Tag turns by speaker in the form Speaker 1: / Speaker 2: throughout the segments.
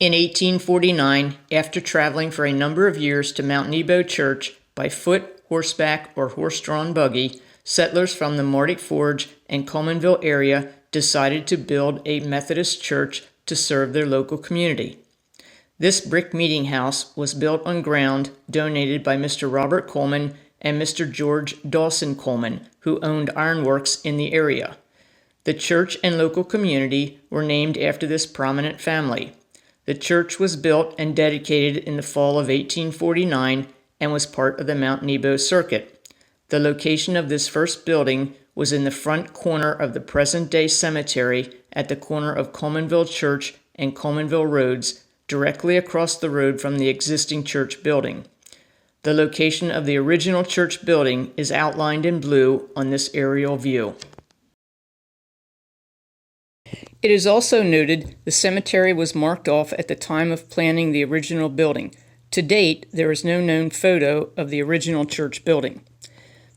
Speaker 1: In 1849, after traveling for a number of years to Mount Nebo Church by foot, horseback, or horse-drawn buggy, settlers from the Mardyk Forge and Colemanville area decided to build a Methodist church to serve their local community. This brick meeting house was built on ground donated by Mr. Robert Coleman and Mr. George Dawson Coleman, who owned ironworks in the area. The church and local community were named after this prominent family. The church was built and dedicated in the fall of 1849 and was part of the Mount Nebo Circuit. The location of this first building was in the front corner of the present-day cemetery at the corner of Colemanville Church and Colemanville Roads, directly across the road from the existing church building. The location of the original church building is outlined in blue on this aerial view. It is also noted the cemetery was marked off at the time of planning the original building. To date, there is no known photo of the original church building.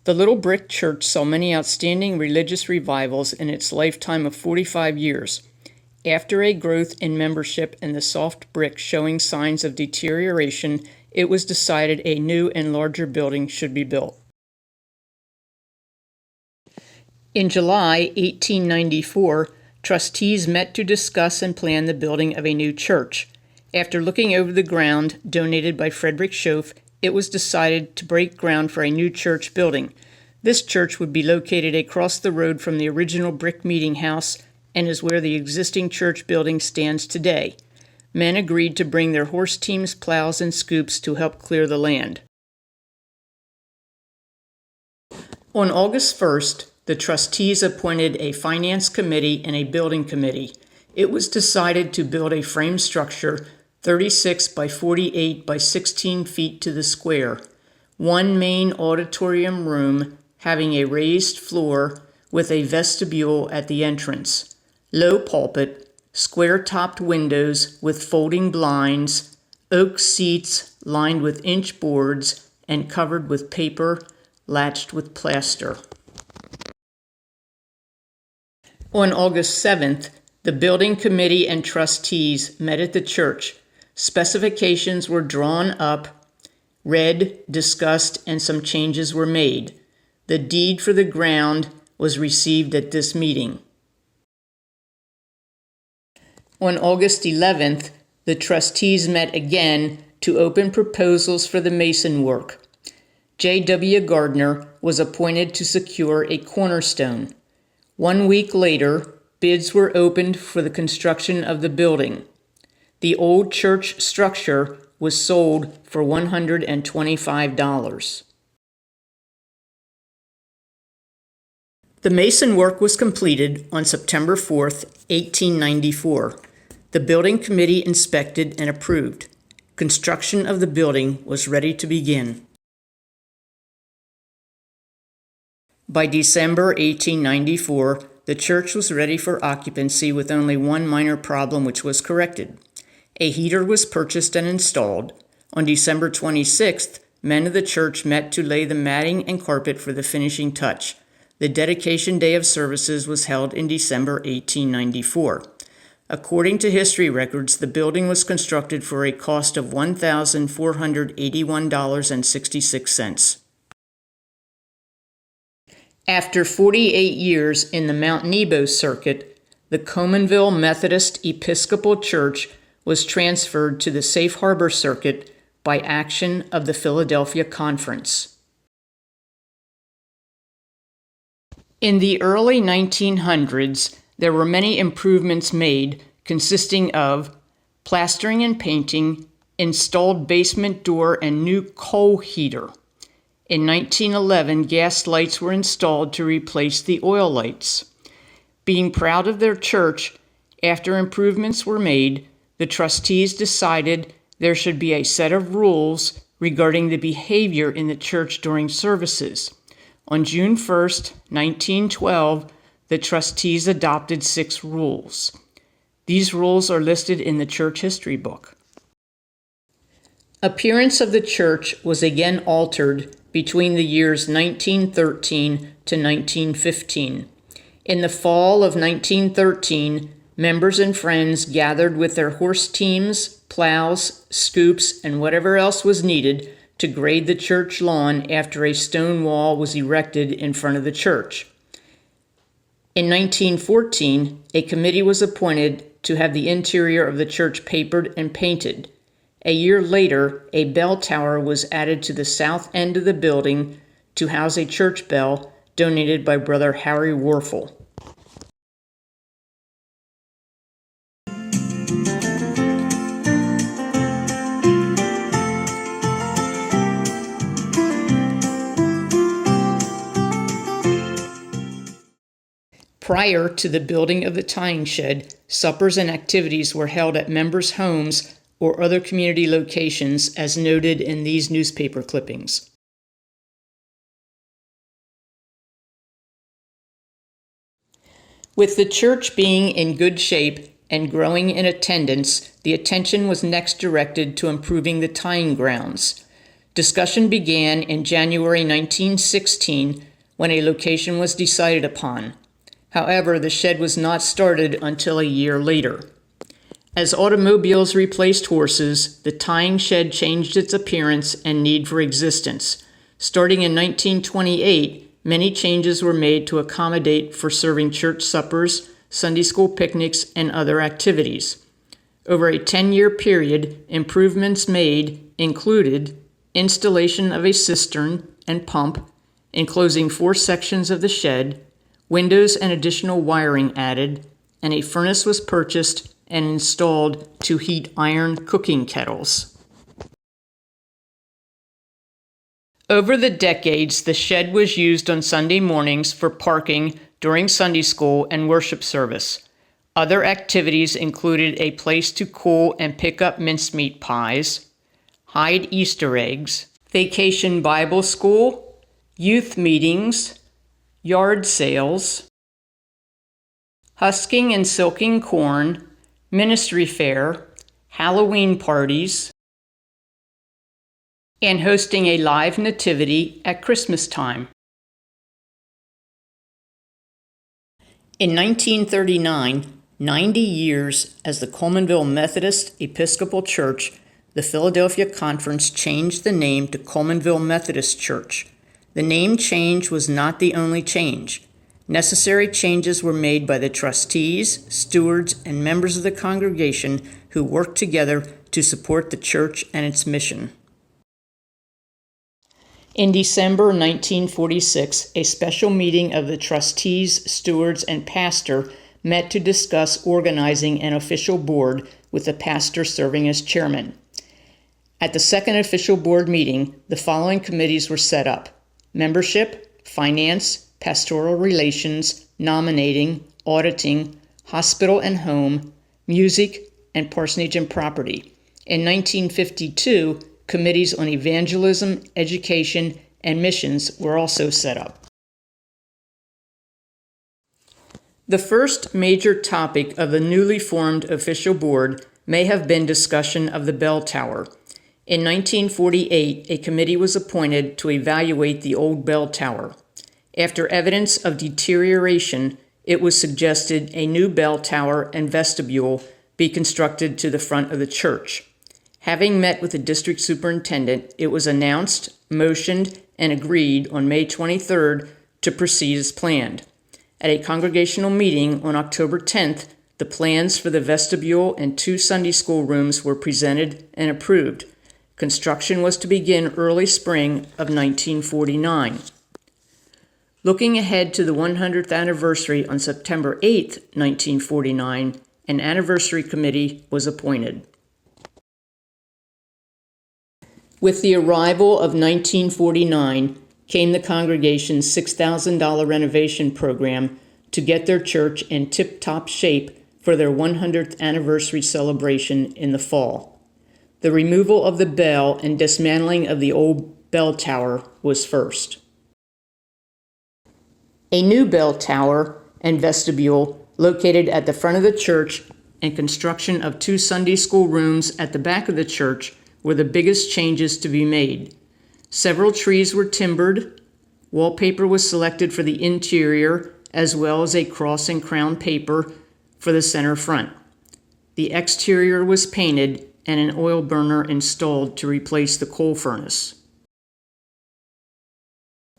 Speaker 1: The little brick church saw many outstanding religious revivals in its lifetime of 45 years. After a growth in membership and the soft brick showing signs of deterioration, it was decided a new and larger building should be built. In July 1894, trustees met to discuss and plan the building of a new church. After looking over the ground donated by Frederick Schoaf, it was decided to break ground for a new church building. This church would be located across the road from the original brick meeting house and is where the existing church building stands today. Men agreed to bring their horse teams, plows, and scoops to help clear the land. On August 1st, the trustees appointed a finance committee and a building committee. It was decided to build a frame structure 36 by 48 by 16 feet to the square, one main auditorium room having a raised floor with a vestibule at the entrance, low pulpit, square-topped windows with folding blinds, oak seats lined with inch boards and covered with paper, latched with plaster. On August 7th, the building committee and trustees met at the church. Specifications were drawn up, read, discussed, and some changes were made. The deed for the ground was received at this meeting. On August 11th, the trustees met again to open proposals for the mason work. J.W. Gardner was appointed to secure a cornerstone. 1 week later, bids were opened for the construction of the building. The old church structure was sold for $125. The mason work was completed on September 4th, 1894. The building committee inspected and approved. Construction of the building was ready to begin. By December 1894, the church was ready for occupancy with only one minor problem which was corrected. A heater was purchased and installed. On December 26th, men of the church met to lay the matting and carpet for the finishing touch. The dedication day of services was held in December 1894. According to history records, the building was constructed for a cost of $1,481.66. After 48 years in the Mount Nebo Circuit, the Colemanville Methodist Episcopal Church was transferred to the Safe Harbor Circuit by action of the Philadelphia Conference. In the early 1900s, there were many improvements made consisting of plastering and painting, installed basement door and new coal heater. In 1911, gas lights were installed to replace the oil lights. Being proud of their church, after improvements were made, the trustees decided there should be a set of rules regarding the behavior in the church during services. On June 1st, 1912, the trustees adopted 6 rules. These rules are listed in the church history book. Appearance of the church was again altered between the years 1913 to 1915. In the fall of 1913, members and friends gathered with their horse teams, plows, scoops, and whatever else was needed to grade the church lawn after a stone wall was erected in front of the church. In 1914, a committee was appointed to have the interior of the church papered and painted. A year later, a bell tower was added to the south end of the building to house a church bell donated by Brother Harry Warfel. Prior to the building of the tying shed, suppers and activities were held at members' homes or other community locations as noted in these newspaper clippings. With the church being in good shape and growing in attendance, the attention was next directed to improving the tying grounds. Discussion began in January 1916 when a location was decided upon. However, the shed was not started until a year later. As automobiles replaced horses, the tying shed changed its appearance and need for existence. Starting in 1928, many changes were made to accommodate for serving church suppers, Sunday school picnics, and other activities. Over a 10-year period, improvements made included installation of a cistern and pump, enclosing 4 sections of the shed, windows and additional wiring added, and a furnace was purchased and installed to heat iron cooking kettles. Over the decades, the shed was used on Sunday mornings for parking during Sunday school and worship service. Other activities included a place to cool and pick up mincemeat pies, hide Easter eggs, vacation Bible school, youth meetings, yard sales, husking and silking corn, ministry fair, Halloween parties, and hosting a live nativity at Christmas time. In 1939, 90 years as the Colemanville Methodist Episcopal Church, the Philadelphia Conference changed the name to Colemanville Methodist Church. The name change was not the only change. Necessary changes were made by the trustees, stewards, and members of the congregation who worked together to support the church and its mission. In December 1946, a special meeting of the trustees, stewards, and pastor met to discuss organizing an official board with the pastor serving as chairman. At the second official board meeting, the following committees were set up: membership, finance, pastoral relations, nominating, auditing, hospital and home, music, and parsonage and property. In 1952, committees on evangelism, education, and missions were also set up. The first major topic of the newly formed official board may have been discussion of the bell tower. In 1948, a committee was appointed to evaluate the old bell tower. After evidence of deterioration, it was suggested a new bell tower and vestibule be constructed to the front of the church. Having met with the district superintendent, it was announced, motioned, and agreed on May 23rd to proceed as planned. At a congregational meeting on October 10th, the plans for the vestibule and 2 Sunday school rooms were presented and approved. Construction was to begin early spring of 1949. Looking ahead to the 100th anniversary on September 8, 1949, an anniversary committee was appointed. With the arrival of 1949 came the congregation's $6,000 renovation program to get their church in tip-top shape for their 100th anniversary celebration in the fall. The removal of the bell and dismantling of the old bell tower was first. A new bell tower and vestibule located at the front of the church and construction of 2 Sunday school rooms at the back of the church were the biggest changes to be made. Several trees were timbered, wallpaper was selected for the interior, as well as a cross and crown paper for the center front. The exterior was painted and an oil burner installed to replace the coal furnace.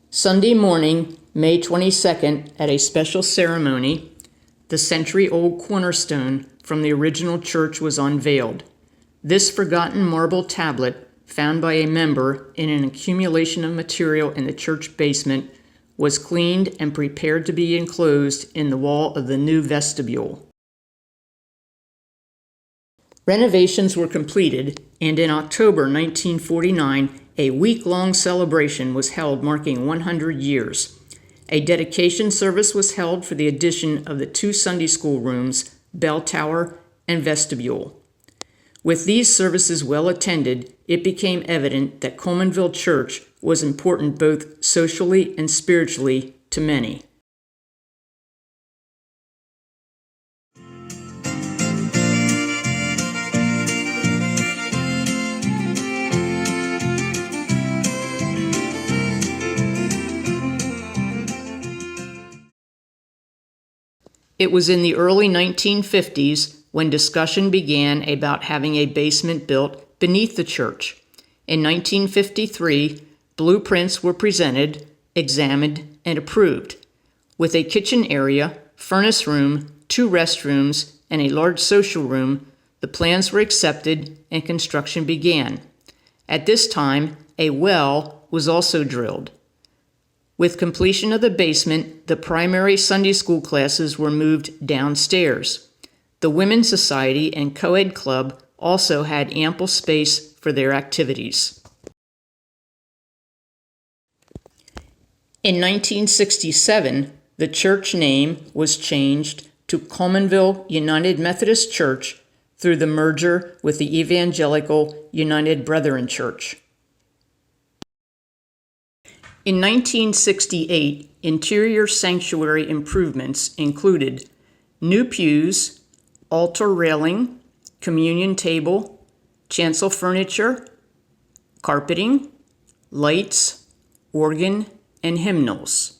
Speaker 1: Sunday morning, May 22nd, at a special ceremony, the century-old cornerstone from the original church was unveiled. This forgotten marble tablet, found by a member in an accumulation of material in the church basement, was cleaned and prepared to be enclosed in the wall of the new vestibule. Renovations were completed, and in October 1949, a week-long celebration was held marking 100 years. A dedication service was held for the addition of the 2 Sunday school rooms, bell tower, and vestibule. With these services well attended, it became evident that Colemanville Church was important both socially and spiritually to many. It was in the early 1950s when discussion began about having a basement built beneath the church. In 1953, blueprints were presented, examined, and approved. With a kitchen area, furnace room, 2 restrooms, and a large social room, the plans were accepted and construction began. At this time, a well was also drilled. With completion of the basement, the primary Sunday school classes were moved downstairs. The Women's Society and Co-ed Club also had ample space for their activities. In 1967, the church name was changed to Colemanville United Methodist Church through the merger with the Evangelical United Brethren Church. In 1968, interior sanctuary improvements included new pews, altar railing, communion table, chancel furniture, carpeting, lights, organ, and hymnals.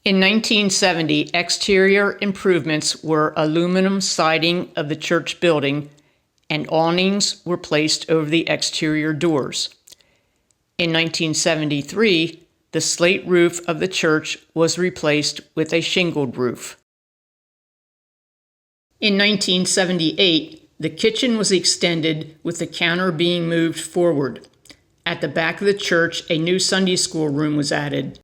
Speaker 1: In 1970, exterior improvements were aluminum siding of the church building, and awnings were placed over the exterior doors. In 1973, the slate roof of the church was replaced with a shingled roof. In 1978, the kitchen was extended with the counter being moved forward. At the back of the church, a new Sunday school room was added.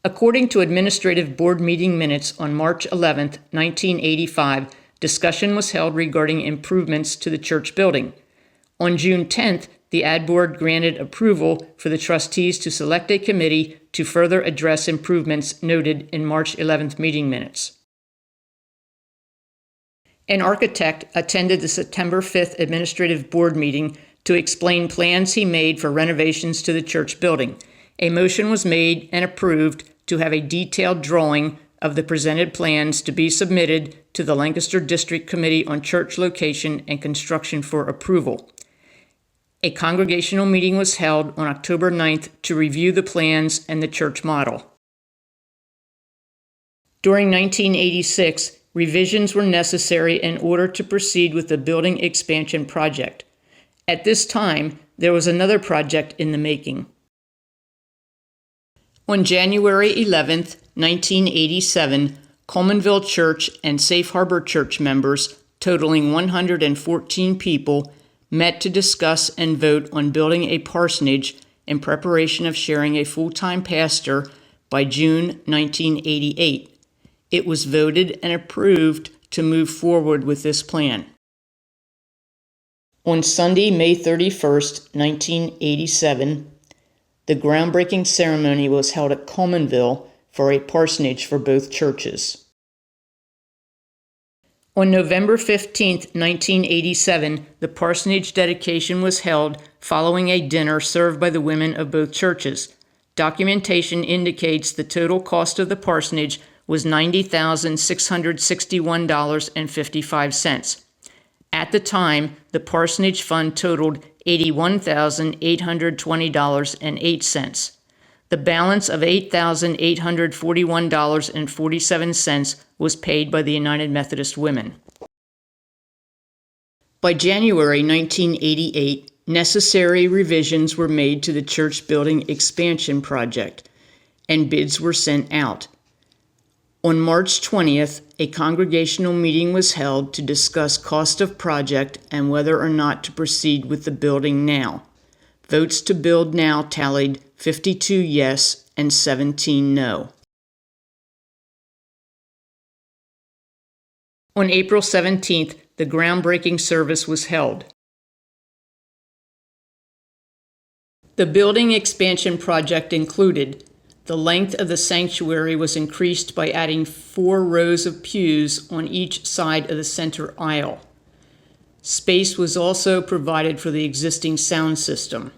Speaker 1: According to Administrative Board meeting minutes on March 11, 1985, discussion was held regarding improvements to the church building. On June 10th, the Ad Board granted approval for the trustees to select a committee to further address improvements noted in March 11th meeting minutes. An architect attended the September 5th Administrative Board meeting to explain plans he made for renovations to the church building. A motion was made and approved to have a detailed drawing of the presented plans to be submitted to the Lancaster District Committee on Church Location and Construction for approval. A congregational meeting was held on October 9th to review the plans and the church model. During 1986, revisions were necessary in order to proceed with the building expansion project. At this time, there was another project in the making. On January 11, 1987, Colemanville Church and Safe Harbor Church members, totaling 114 people, met to discuss and vote on building a parsonage in preparation of sharing a full-time pastor by June 1988. It was voted and approved to move forward with this plan. On Sunday, May 31st, 1987, the groundbreaking ceremony was held at Colemanville for a parsonage for both churches. On November 15, 1987, the parsonage dedication was held following a dinner served by the women of both churches. Documentation indicates the total cost of the parsonage was $90,661.55. At the time, the parsonage fund totaled $81,820.08. The balance of $8,841.47 was paid by the United Methodist Women. By January 1988, necessary revisions were made to the church building expansion project, and bids were sent out. On March 20th, a congregational meeting was held to discuss cost of project and whether or not to proceed with the building now. Votes to build now tallied 52 yes and 17 no. On April 17th, the groundbreaking service was held. The building expansion project included: the length of the sanctuary was increased by adding 4 rows of pews on each side of the center aisle. Space was also provided for the existing sound system.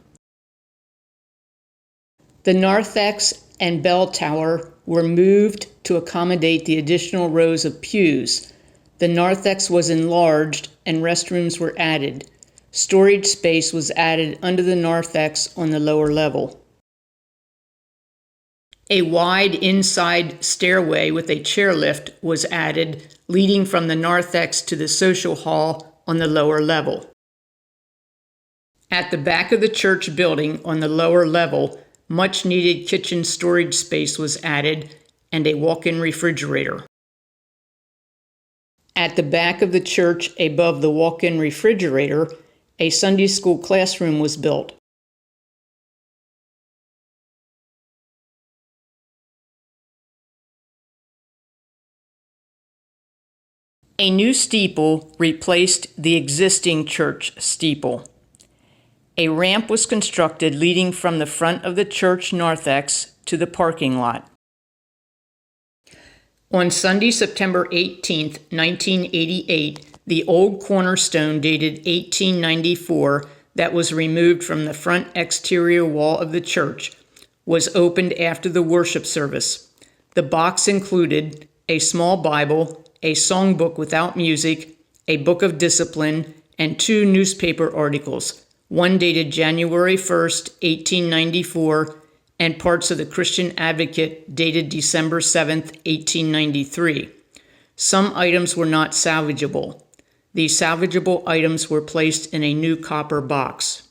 Speaker 1: The narthex and bell tower were moved to accommodate the additional rows of pews. The narthex was enlarged and restrooms were added. Storage space was added under the narthex on the lower level. A wide inside stairway with a chairlift was added, leading from the narthex to the social hall on the lower level. At the back of the church building on the lower level, much-needed kitchen storage space was added and a walk-in refrigerator. At the back of the church, above the walk-in refrigerator, a Sunday school classroom was built. A new steeple replaced the existing church steeple. A ramp was constructed leading from the front of the church narthex to the parking lot. On Sunday, September 18, 1988, the old cornerstone dated 1894 that was removed from the front exterior wall of the church was opened after the worship service. The box included a small Bible, a songbook without music, a book of discipline, and 2 newspaper articles, one dated January 1st, 1894, and parts of the Christian Advocate dated December 7th, 1893. Some items were not salvageable. These salvageable items were placed in a new copper box.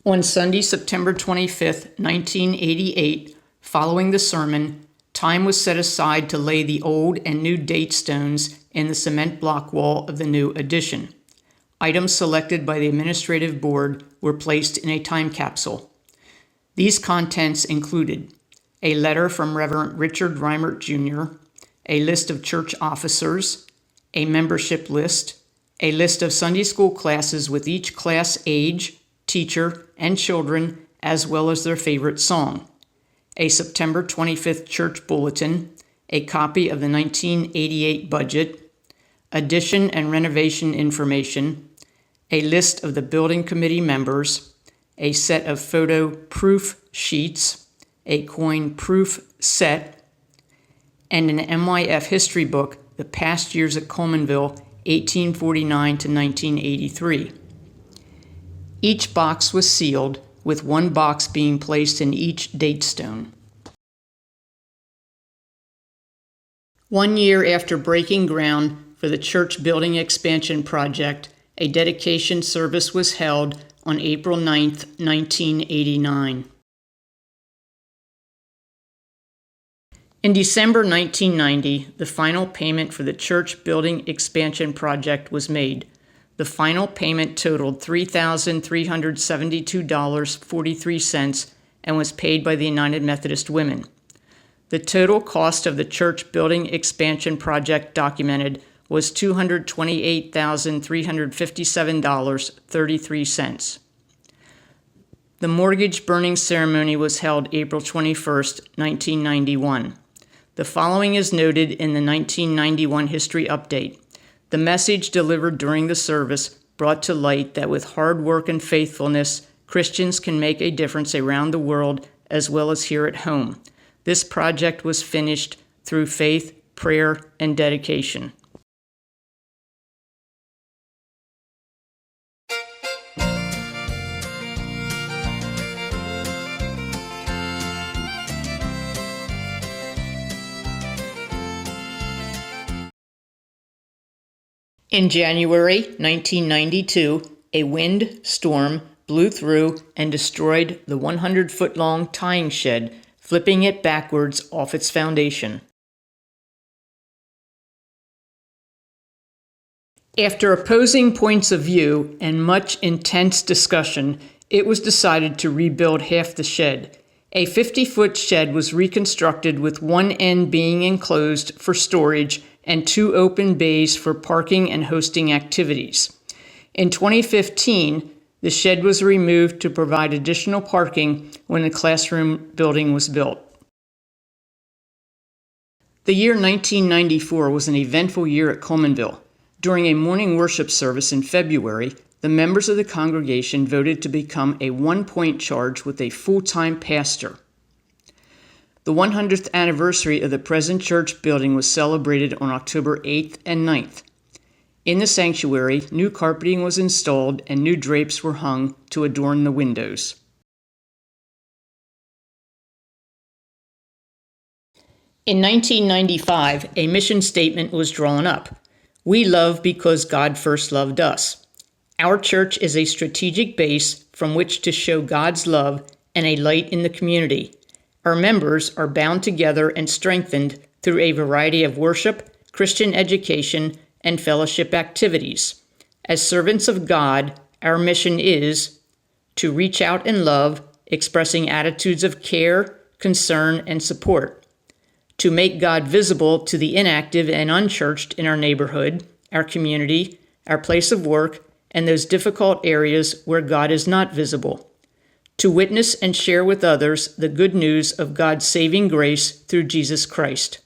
Speaker 1: On Sunday, September 25th, 1988, following the sermon, time was set aside to lay the old and new date stones in the cement block wall of the new addition. Items selected by the administrative board were placed in a time capsule. These contents included a letter from Reverend Richard Reimert Jr., a list of church officers, a membership list, a list of Sunday school classes with each class age, teacher, and children, as well as their favorite song, a September 25th church bulletin, a copy of the 1988 budget, addition and renovation information, a list of the building committee members, a set of photo proof sheets, a coin proof set, and an MYF history book, The Past Years at Colemanville, 1849 to 1983. Each box was sealed, with one box being placed in each date stone. 1 year after breaking ground for the church building expansion project, a dedication service was held on April 9, 1989. In December 1990, the final payment for the church building expansion project was made. The final payment totaled $3,372.43 and was paid by the United Methodist Women. The total cost of the church building expansion project documented was $228,357.33. The mortgage burning ceremony was held April 21, 1991. The following is noted in the 1991 History Update. The message delivered during the service brought to light that with hard work and faithfulness, Christians can make a difference around the world as well as here at home. This project was finished through faith, prayer, and dedication. In January 1992, a wind storm blew through and destroyed the 100-foot-long tying shed, flipping it backwards off its foundation. After opposing points of view and much intense discussion, it was decided to rebuild half the shed. A 50-foot shed was reconstructed with one end being enclosed for storage and 2 open bays for parking and hosting activities. In 2015, the shed was removed to provide additional parking when the classroom building was built. The year 1994 was an eventful year at Colemanville. During a morning worship service in February, the members of the congregation voted to become a 1-point charge with a full-time pastor. The 100th anniversary of the present church building was celebrated on October 8th and 9th. In the sanctuary, new carpeting was installed and new drapes were hung to adorn the windows. In 1995, a mission statement was drawn up. We love because God first loved us. Our church is a strategic base from which to show God's love and a light in the community. Our members are bound together and strengthened through a variety of worship, Christian education, and fellowship activities. As servants of God, our mission is to reach out in love, expressing attitudes of care, concern, and support. To make God visible to the inactive and unchurched in our neighborhood, our community, our place of work, and those difficult areas where God is not visible. To witness and share with others the good news of God's saving grace through Jesus Christ.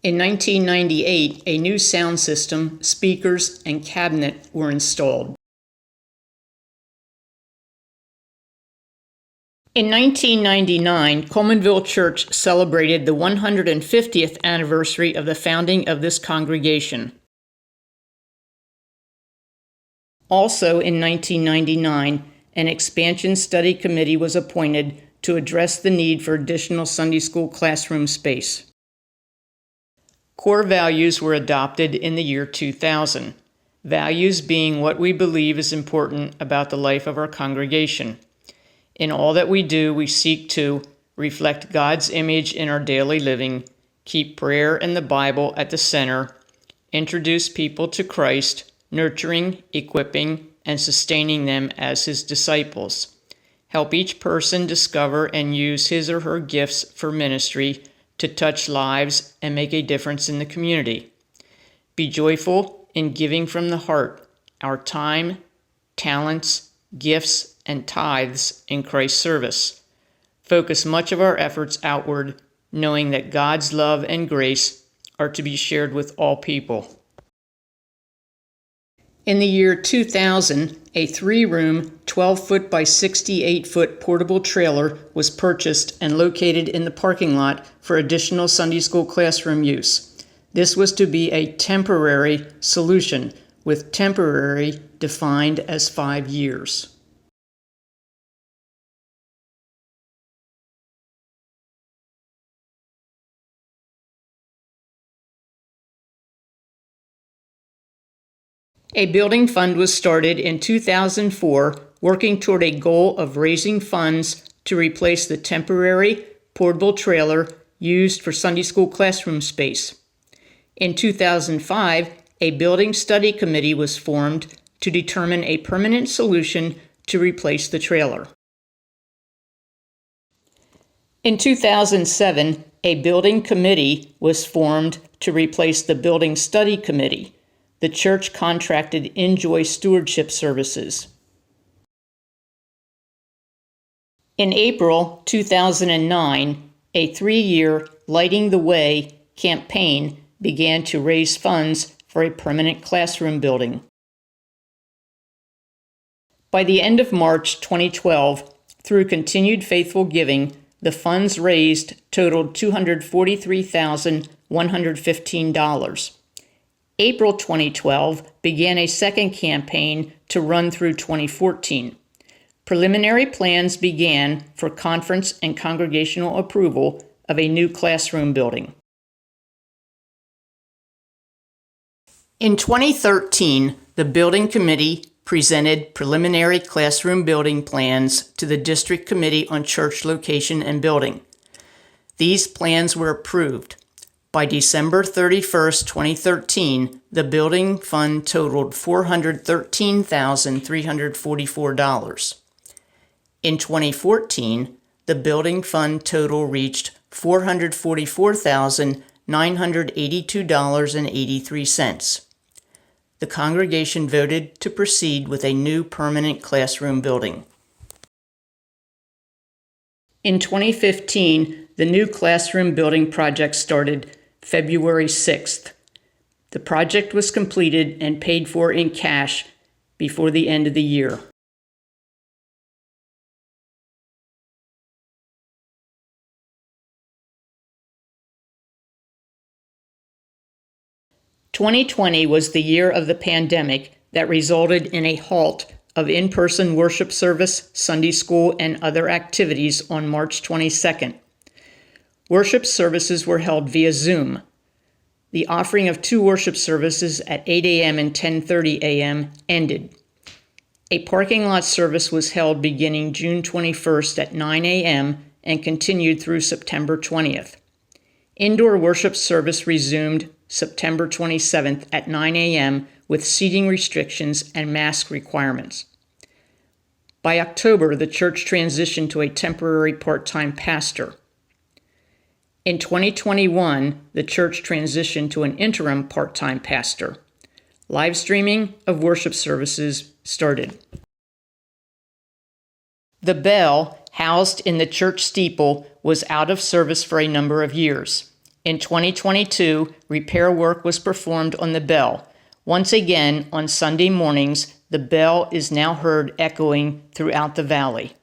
Speaker 1: In 1998, a new sound system, speakers, and cabinet were installed. In 1999, Colemanville Church celebrated the 150th anniversary of the founding of this congregation. Also in 1999, an expansion study committee was appointed to address the need for additional Sunday school classroom space. Core values were adopted in the year 2000, values being what we believe is important about the life of our congregation. In all that we do, we seek to reflect God's image in our daily living, keep prayer and the Bible at the center, introduce people to Christ, nurturing, equipping, and sustaining them as His disciples. Help each person discover and use his or her gifts for ministry to touch lives and make a difference in the community. Be joyful in giving from the heart, our time, talents, gifts, and tithes in Christ's service. Focus much of our efforts outward, knowing that God's love and grace are to be shared with all people. In the year 2000, a 3-room, 12-foot by 68-foot portable trailer was purchased and located in the parking lot for additional Sunday school classroom use. This was to be a temporary solution, with temporary defined as 5 years. A building fund was started in 2004, working toward a goal of raising funds to replace the temporary portable trailer used for Sunday school classroom space. In 2005, a building study committee was formed to determine a permanent solution to replace the trailer. In 2007, a building committee was formed to replace the building study committee. The church contracted Enjoy Stewardship Services. In April 2009, a 3-year Lighting the Way campaign began to raise funds for a permanent classroom building. By the end of March 2012, through continued faithful giving, the funds raised totaled $243,115. April 2012 began a second campaign to run through 2014. Preliminary plans began for conference and congregational approval of a new classroom building. In 2013, the building committee presented preliminary classroom building plans to the District Committee on Church Location and Building. These plans were approved. By December 31st, 2013, the building fund totaled $413,344. In 2014, the building fund total reached $444,982.83. The congregation voted to proceed with a new permanent classroom building. In 2015, the new classroom building project started February 6th. The project was completed and paid for in cash before the end of the year. "2020 was the year of the pandemic that resulted in a halt of in-person worship service, Sunday school, and other activities on March 22nd. Worship services were held via Zoom. The offering of 2 worship services at 8 a.m. and 10:30 a.m. ended. A parking lot service was held beginning June 21st at 9 a.m. and continued through September 20th. Indoor worship service resumed September 27th at 9 a.m. with seating restrictions and mask requirements. By October, the church transitioned to a temporary part-time pastor. In 2021, the church transitioned to an interim part-time pastor. Live streaming of worship services started. The bell, housed in the church steeple, was out of service for a number of years. In 2022, repair work was performed on the bell. Once again, on Sunday mornings, the bell is now heard echoing throughout the valley.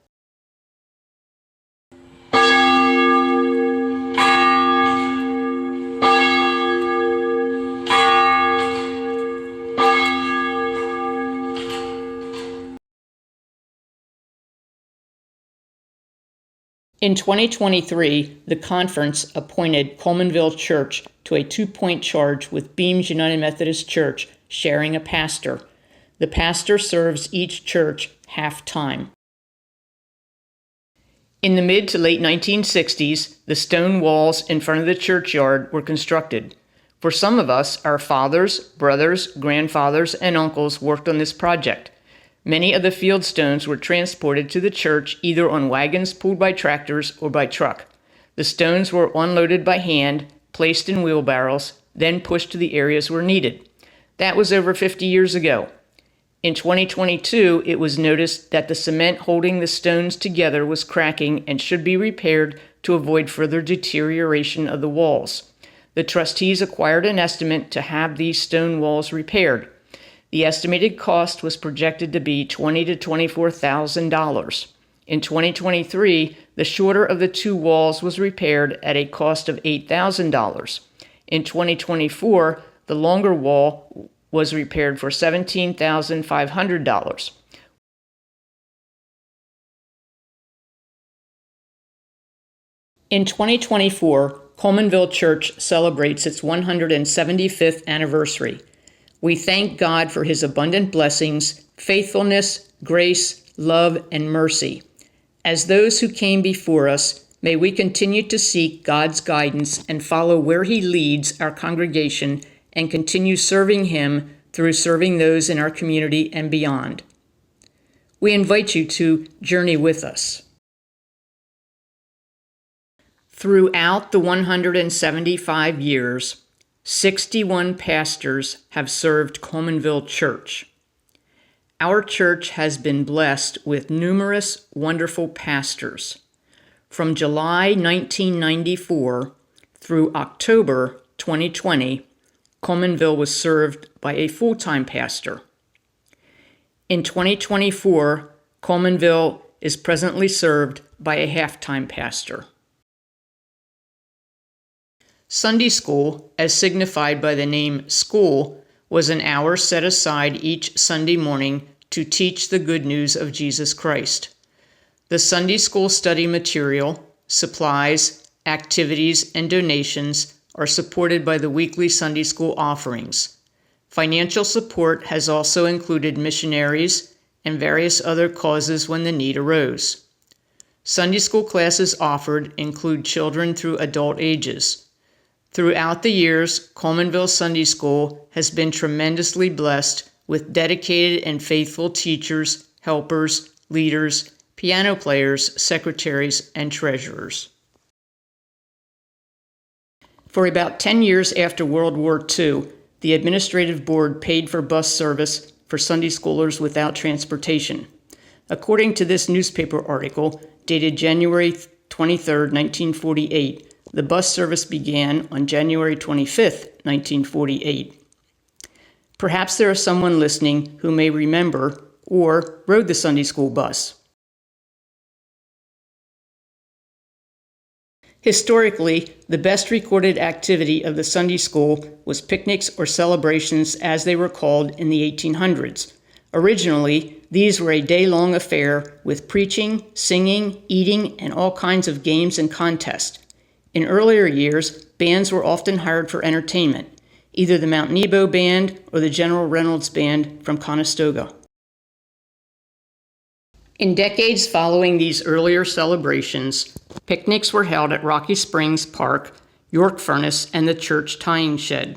Speaker 1: In 2023, the conference appointed Colemanville Church to a 2-point charge with Beams United Methodist Church sharing a pastor. The pastor serves each church half-time. In the mid to late 1960s, the stone walls in front of the churchyard were constructed. For some of us, our fathers, brothers, grandfathers, and uncles worked on this project. Many of the field stones were transported to the church either on wagons pulled by tractors or by truck. The stones were unloaded by hand, placed in wheelbarrows, then pushed to the areas where needed. That was over 50 years ago. In 2022, it was noticed that the cement holding the stones together was cracking and should be repaired to avoid further deterioration of the walls. The trustees acquired an estimate to have these stone walls repaired. The estimated cost was projected to be $20,000 to $24,000. In 2023, the shorter of the 2 walls was repaired at a cost of $8,000. In 2024, the longer wall was repaired for $17,500. In 2024, Colemanville Church celebrates its 175th anniversary. We thank God for His abundant blessings, faithfulness, grace, love, and mercy. As those who came before us, may we continue to seek God's guidance and follow where He leads our congregation and continue serving Him through serving those in our community and beyond. We invite you to journey with us. Throughout the 175 years, 61 pastors have served Colemanville Church. Our church has been blessed with numerous wonderful pastors. From July 1994 through October 2020, Colemanville was served by a full-time pastor. In 2024, Colemanville is presently served by a half-time pastor. Sunday school, as signified by the name school, was an hour set aside each Sunday morning to teach the good news of Jesus Christ. The Sunday school study material, supplies, activities, and donations are supported by the weekly Sunday school offerings. Financial support has also included missionaries and various other causes when the need arose. Sunday school classes offered include children through adult ages. Throughout the years, Colemanville Sunday School has been tremendously blessed with dedicated and faithful teachers, helpers, leaders, piano players, secretaries, and treasurers. For about 10 years after World War II, the administrative board paid for bus service for Sunday schoolers without transportation. According to this newspaper article, dated January 23, 1948, the bus service began on January 25, 1948. Perhaps there is someone listening who may remember or rode the Sunday school bus. Historically, the best recorded activity of the Sunday school was picnics or celebrations as they were called in the 1800s. Originally, these were a day-long affair with preaching, singing, eating, and all kinds of games and contests. In earlier years, bands were often hired for entertainment, either the Mount Nebo Band or the General Reynolds Band from Conestoga. In decades following these earlier celebrations, picnics were held at Rocky Springs Park, York Furnace, and the church tying shed.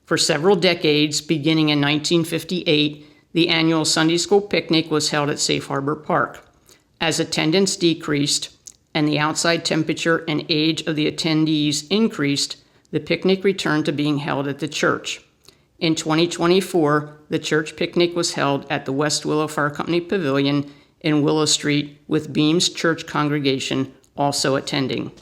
Speaker 1: For several decades, beginning in 1958, the annual Sunday school picnic was held at Safe Harbor Park. As attendance decreased and the outside temperature and age of the attendees increased, the picnic returned to being held at the church. In 2024, the church picnic was held at the West Willow Fire Company Pavilion in Willow Street, with Beams Church congregation also attending.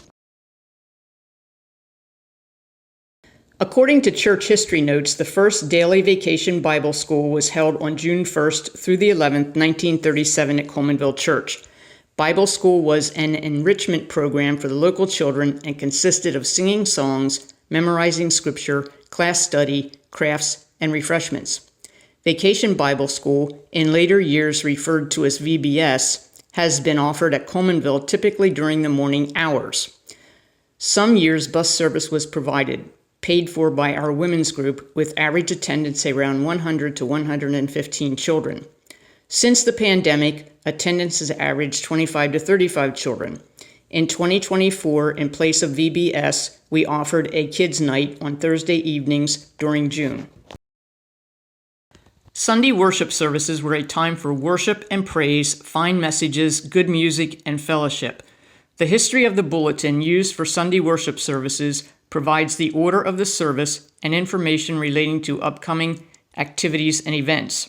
Speaker 1: According to church history notes, the first daily vacation Bible school was held on June 1st through the 11th, 1937 at Colemanville Church. Bible school was an enrichment program for the local children and consisted of singing songs, memorizing scripture, class study, crafts, and refreshments. Vacation Bible School, in later years referred to as VBS, has been offered at Colemanville typically during the morning hours. Some years bus service was provided, paid for by our women's group, with average attendance around 100 to 115 children. Since the pandemic, attendance has averaged 25 to 35 children. In 2024, in place of VBS, we offered a kids' night on Thursday evenings during June. Sunday worship services were a time for worship and praise, fine messages, good music, and fellowship. The history of the bulletin used for Sunday worship services provides the order of the service and information relating to upcoming activities and events.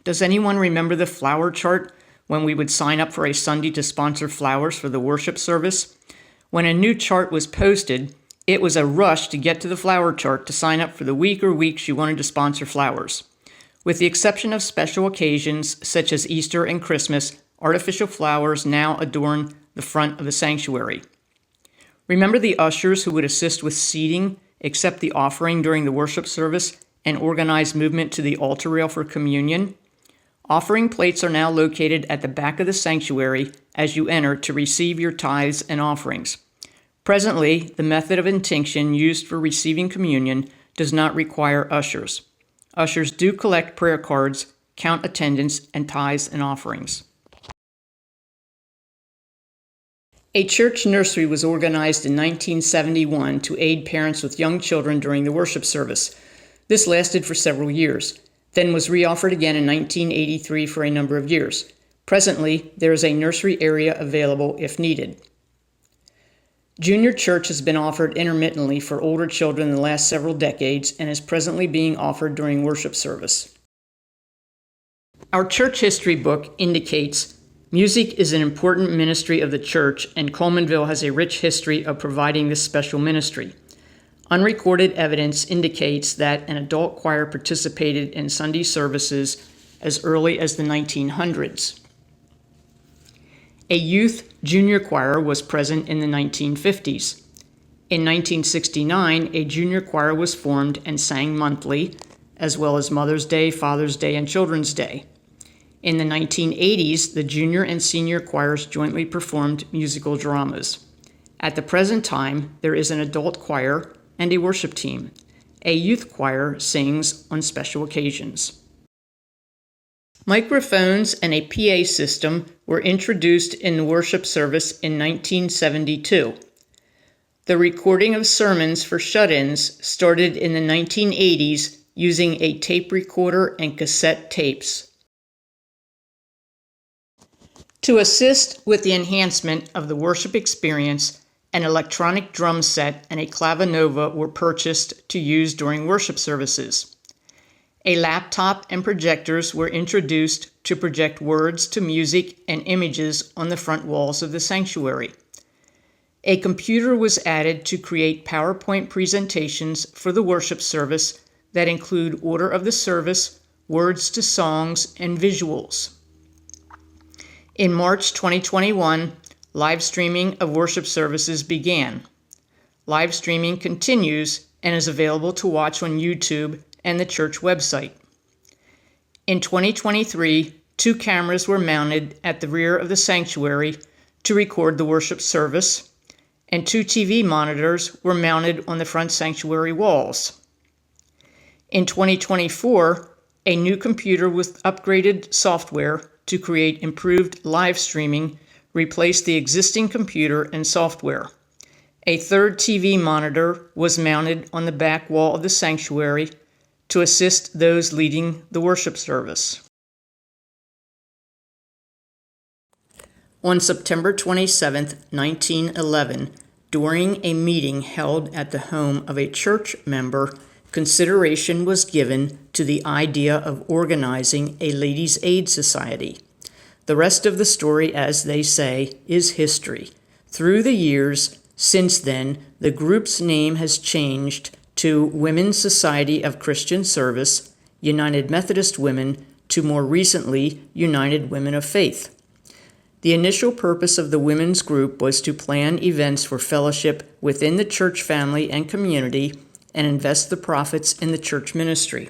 Speaker 1: Does anyone remember the flower chart when we would sign up for a Sunday to sponsor flowers for the worship service? When a new chart was posted, it was a rush to get to the flower chart to sign up for the week or weeks you wanted to sponsor flowers. With the exception of special occasions such as Easter and Christmas, artificial flowers now adorn the front of the sanctuary. Remember the ushers who would assist with seating, accept the offering during the worship service, and organize movement to the altar rail for communion? Offering plates are now located at the back of the sanctuary as you enter to receive your tithes and offerings. Presently, the method of intinction used for receiving communion does not require ushers. Ushers do collect prayer cards, count attendance, and tithes and offerings. A church nursery was organized in 1971 to aid parents with young children during the worship service. This lasted for several years, then was reoffered again in 1983 for a number of years. Presently, there is a nursery area available if needed. Junior church has been offered intermittently for older children in the last several decades and is presently being offered during worship service. Our church history book indicates music is an important ministry of the church, and Colemanville has a rich history of providing this special ministry. Unrecorded evidence indicates that an adult choir participated in Sunday services as early as the 1900s. A youth junior choir was present in the 1950s. In 1969, a junior choir was formed and sang monthly, as well as Mother's Day, Father's Day, and Children's Day. In the 1980s, the junior and senior choirs jointly performed musical dramas. At the present time, there is an adult choir and a worship team. A youth choir sings on special occasions. Microphones and a PA system were introduced in the worship service in 1972. The recording of sermons for shut-ins started in the 1980s using a tape recorder and cassette tapes. To assist with the enhancement of the worship experience, an electronic drum set and a clavinova were purchased to use during worship services. A laptop and projectors were introduced to project words to music and images on the front walls of the sanctuary. A computer was added to create PowerPoint presentations for the worship service that include order of the service, words to songs, and visuals. In March 2021, live streaming of worship services began. Live streaming continues and is available to watch on YouTube and the church website. In 2023, 2 cameras were mounted at the rear of the sanctuary to record the worship service, and 2 TV monitors were mounted on the front sanctuary walls. In 2024, a new computer with upgraded software to create improved live streaming replaced the existing computer and software. A 3rd TV monitor was mounted on the back wall of the sanctuary to assist those leading the worship service. On September 27, 1911, during a meeting held at the home of a church member, consideration was given to the idea of organizing a Ladies' Aid Society. The rest of the story, as they say, is history. Through the years since then, the group's name has changed to Women's Society of Christian Service, United Methodist Women, to more recently United Women of Faith. The initial purpose of the women's group was to plan events for fellowship within the church family and community and invest the profits in the church ministry.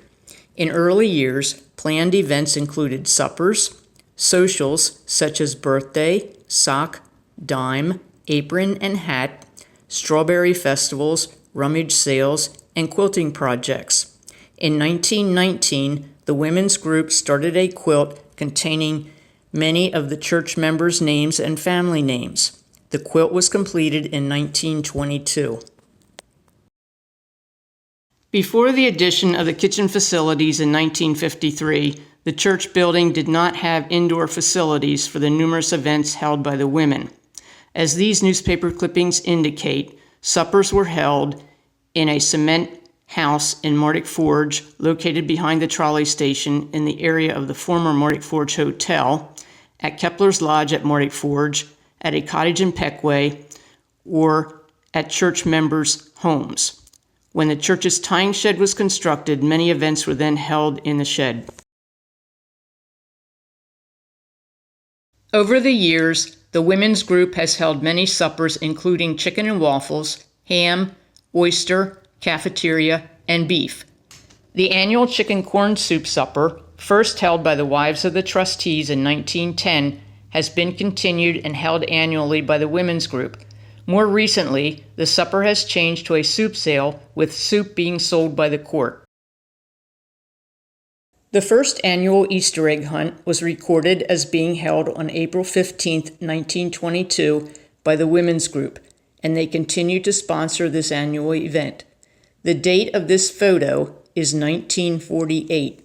Speaker 1: In early years, planned events included suppers, socials such as birthday, sock, dime, apron and hat, strawberry festivals, rummage sales, and quilting projects. In 1919, the women's group started a quilt containing many of the church members' names and family names. The quilt was completed in 1922. Before the addition of the kitchen facilities in 1953, the church building did not have indoor facilities for the numerous events held by the women. As these newspaper clippings indicate, suppers were held in a cement house in Martic Forge, located behind the trolley station in the area of the former Martic Forge Hotel, at Kepler's Lodge at Martic Forge, at a cottage in Peckway, or at church members' homes. When the church's tying shed was constructed, many events were then held in the shed. Over the years, the women's group has held many suppers including chicken and waffles, ham, oyster, cafeteria, and beef. The annual chicken corn soup supper, first held by the wives of the trustees in 1910, has been continued and held annually by the women's group. More recently, the supper has changed to a soup sale, with soup being sold by the court. The first annual Easter egg hunt was recorded as being held on April 15, 1922, by the women's group, and they continue to sponsor this annual event. The date of this photo is 1948.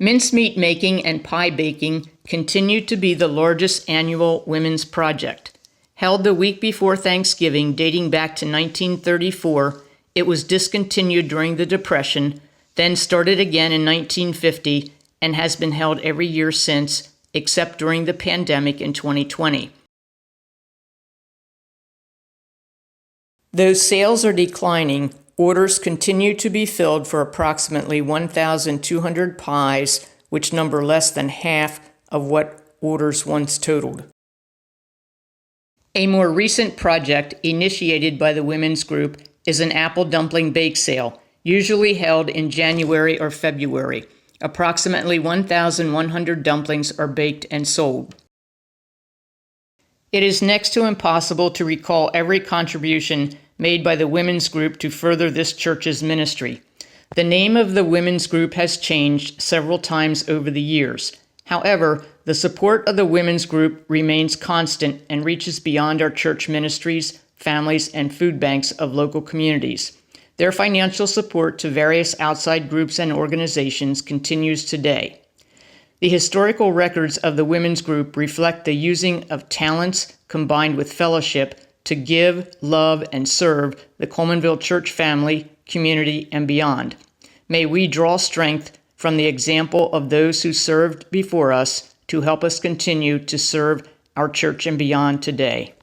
Speaker 1: Mincemeat making and pie baking continue to be the largest annual women's project. Held the week before Thanksgiving, dating back to 1934, it was discontinued during the Depression, then started again in 1950, and has been held every year since, except during the pandemic in 2020. Though sales are declining, orders continue to be filled for approximately 1,200 pies, which number less than half of what orders once totaled. A more recent project initiated by the women's group is an apple dumpling bake sale, usually held in January or February. Approximately 1,100 dumplings are baked and sold. It is next to impossible to recall every contribution made by the women's group to further this church's ministry. The name of the women's group has changed several times over the years. However, the support of the women's group remains constant and reaches beyond our church ministries, families, and food banks of local communities. Their financial support to various outside groups and organizations continues today. The historical records of the women's group reflect the using of talents combined with fellowship to give, love, and serve the Colemanville church family, community, and beyond. May we draw strength from the example of those who served before us to help us continue to serve our church and beyond today.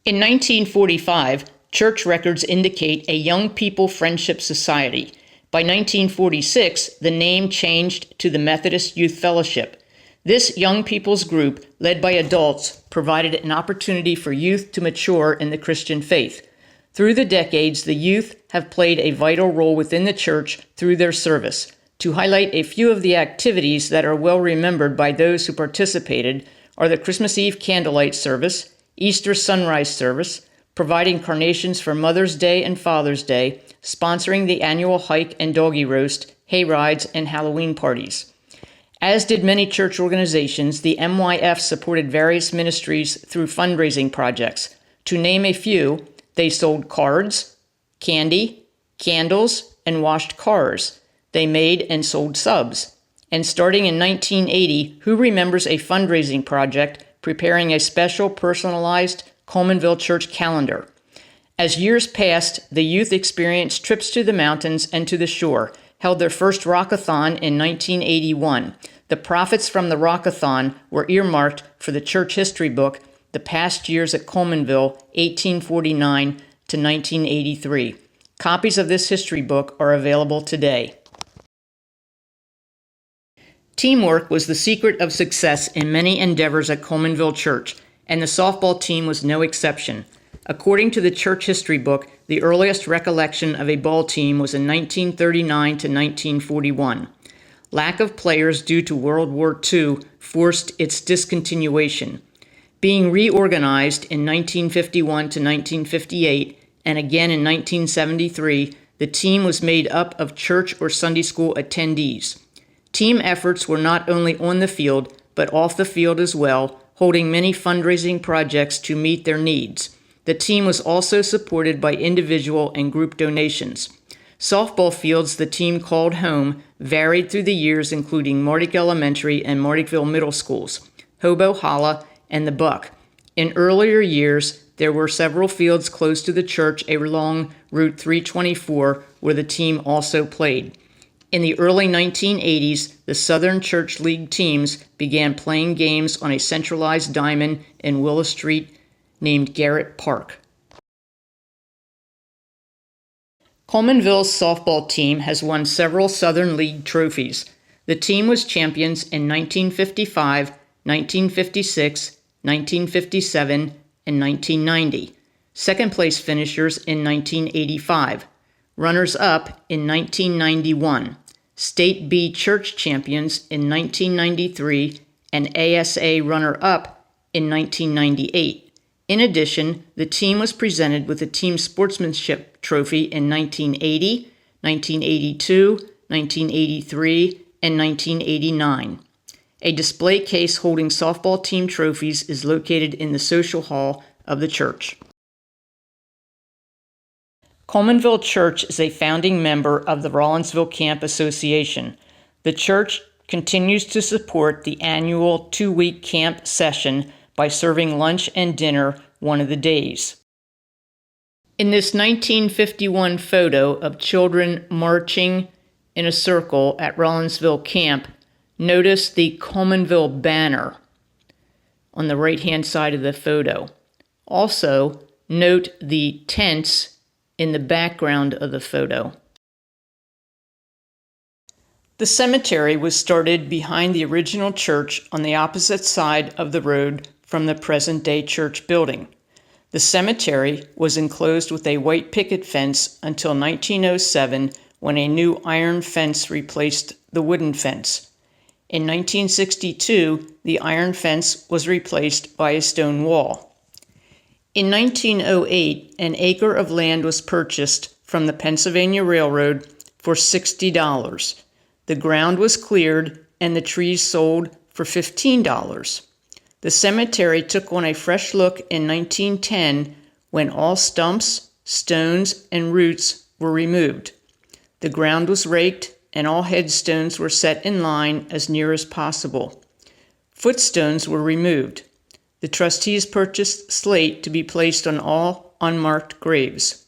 Speaker 1: In 1945, church records indicate a Young People Friendship Society. By 1946, the name changed to the Methodist Youth Fellowship. This young people's group, led by adults, provided an opportunity for youth to mature in the Christian faith. Through the decades, the youth have played a vital role within the church through their service. To highlight a few of the activities that are well remembered by those who participated are the Christmas Eve candlelight service, Easter sunrise service, providing carnations for Mother's Day and Father's Day, sponsoring the annual hike and doggy roast, hay rides, and Halloween parties. As did many church organizations, the MYF supported various ministries through fundraising projects. To name a few, they sold cards, candy, candles, and washed cars. They made and sold subs. And starting in 1980, who remembers a fundraising project preparing a special personalized Colemanville church calendar? As years passed, the youth experienced trips to the mountains and to the shore, held their first Rockathon in 1981. The profits from the Rockathon were earmarked for the church history book, The Past Years at Colemanville, 1849 to 1983. Copies of this history book are available today. Teamwork was the secret of success in many endeavors at Colemanville Church, and the softball team was no exception. According to the church history book, the earliest recollection of a ball team was in 1939 to 1941. Lack of players due to World War II forced its discontinuation. Being reorganized in 1951 to 1958 and again in 1973, the team was made up of church or Sunday school attendees. Team efforts were not only on the field, but off the field as well, holding many fundraising projects to meet their needs. The team was also supported by individual and group donations. Softball fields the team called home varied through the years, including Mardick Elementary and Mardickville Middle Schools, Hobo Holla, and the Buck. In earlier years, there were several fields close to the church along Route 324 where the team also played. In the early 1980s, the Southern Church League teams began playing games on a centralized diamond in Willow Street named Garrett Park. Colemanville's softball team has won several Southern League trophies. The team was champions in 1955, 1956, 1957, and 1990. Second-place finishers in 1985. Runners-up in 1991. State B Church champions in 1993 and ASA runner-up in 1998. In addition, the team was presented with a team sportsmanship trophy in 1980, 1982, 1983, and 1989. A display case holding softball team trophies is located in the social hall of the church. Colemanville Church is a founding member of the Rollinsville Camp Association. The church continues to support the annual 2-week camp session by serving lunch and dinner one of the days. In this 1951 photo of children marching in a circle at Rollinsville Camp, notice the Colemanville banner on the right-hand side of the photo. Also, note the tents in the background of the photo. The cemetery was started behind the original church on the opposite side of the road from the present-day church building. The cemetery was enclosed with a white picket fence until 1907, when a new iron fence replaced the wooden fence. In 1962, the iron fence was replaced by a stone wall. In 1908, an acre of land was purchased from the Pennsylvania Railroad for $60. The ground was cleared and the trees sold for $15. The cemetery took on a fresh look in 1910 when all stumps, stones, and roots were removed. The ground was raked and all headstones were set in line as near as possible. Footstones were removed. The trustees purchased slate to be placed on all unmarked graves.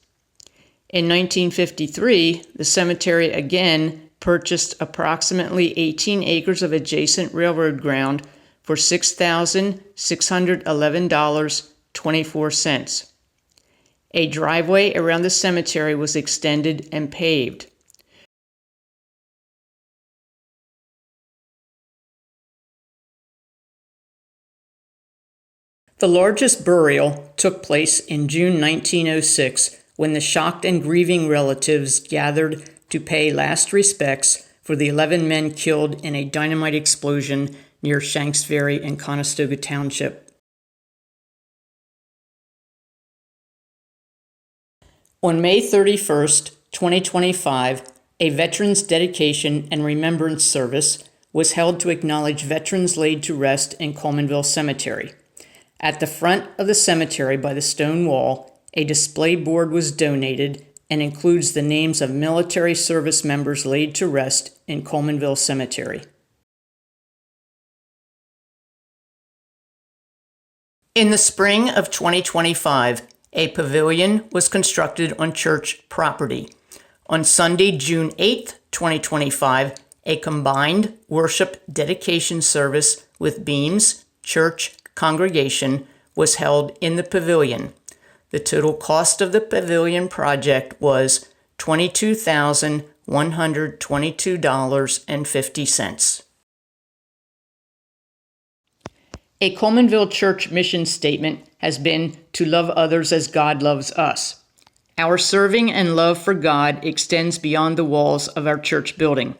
Speaker 1: In 1953, the cemetery again purchased approximately 18 acres of adjacent railroad ground for $6,611.24. A driveway around the cemetery was extended and paved. The largest burial took place in June 1906 when the shocked and grieving relatives gathered to pay last respects for the 11 men killed in a dynamite explosion near Shanks Ferry in Conestoga Township. On May 31st, 2025, a Veterans Dedication and Remembrance Service was held to acknowledge veterans laid to rest in Colemanville Cemetery. At the front of the cemetery by the stone wall, a display board was donated and includes the names of military service members laid to rest in Colemanville Cemetery. In the spring of 2025, a pavilion was constructed on church property. On Sunday, June 8, 2025, a combined worship dedication service with Beams Church congregation was held in the pavilion. The total cost of the pavilion project was $22,122.50. A Colemanville Church mission statement has been to love others as God loves us. Our serving and love for God extends beyond the walls of our church building.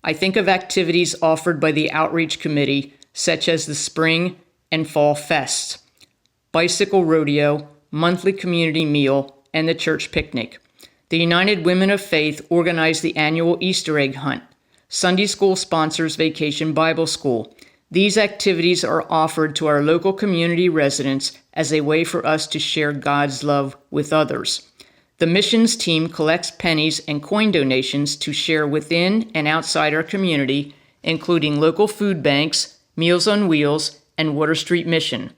Speaker 1: I think of activities offered by the Outreach Committee, such as the spring and fall fests, bicycle rodeo, monthly community meal, and the church picnic. The United Women of Faith organize the annual Easter egg hunt. Sunday school sponsors Vacation Bible School. These activities are offered to our local community residents as a way for us to share God's love with others. The missions team collects pennies and coin donations to share within and outside our community, including local food banks, Meals on Wheels, and Water Street Mission.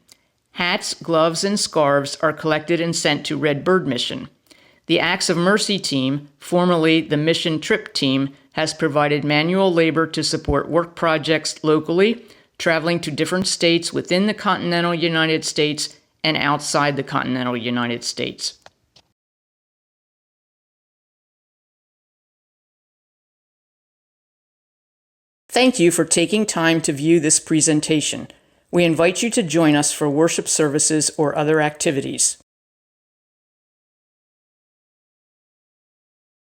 Speaker 1: Hats, gloves, and scarves are collected and sent to Red Bird Mission. The Acts of Mercy team, formerly the Mission Trip team, has provided manual labor to support work projects locally, traveling to different states within the continental United States and outside the continental United States. Thank you for taking time to view this presentation. We invite you to join us for worship services or other activities.